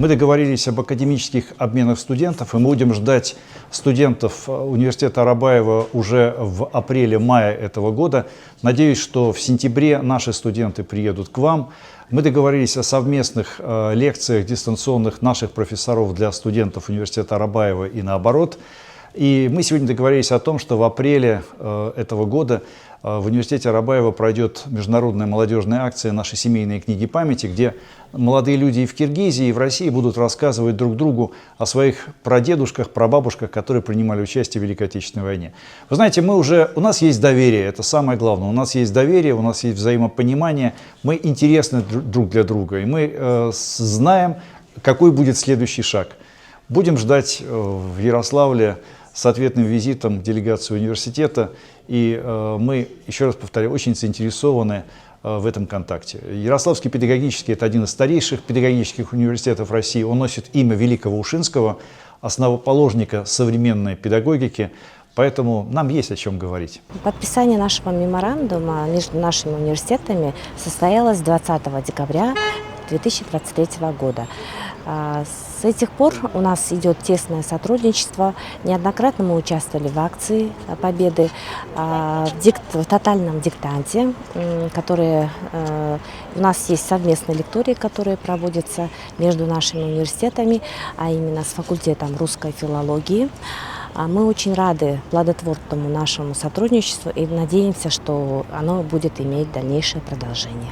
Мы договорились об академических обменах студентов, и мы будем ждать студентов университета Арабаева уже в апреле-мае этого года. Надеюсь, что в сентябре наши студенты приедут к вам. Мы договорились о совместных лекциях дистанционных наших профессоров для студентов университета Арабаева и наоборот. И мы сегодня договорились о том, что в апреле этого года в университете Арабаева пройдет международная молодежная акция «Наши семейные книги памяти», где молодые люди и в Киргизии, и в России будут рассказывать друг другу о своих прадедушках, прабабушках, которые принимали участие в Великой Отечественной войне. Вы знаете, у нас есть доверие, это самое главное. У нас есть доверие, у нас есть взаимопонимание, мы интересны друг для друга, и мы знаем, какой будет следующий шаг. Будем ждать в Ярославле с ответным визитом делегации университета, и мы, еще раз повторяю, очень заинтересованы в этом контакте. Ярославский педагогический – это один из старейших педагогических университетов России. Он носит имя великого Ушинского, основоположника современной педагогики, поэтому нам есть о чем говорить. Подписание нашего меморандума между нашими университетами состоялось 20 декабря 2023 года. С этих пор у нас идет тесное сотрудничество. Неоднократно мы участвовали в акции Победы, в тотальном диктанте, у нас есть совместные лектории, которые проводятся между нашими университетами, а именно с факультетом русской филологии. Мы очень рады плодотворному нашему сотрудничеству и надеемся, что оно будет иметь дальнейшее продолжение.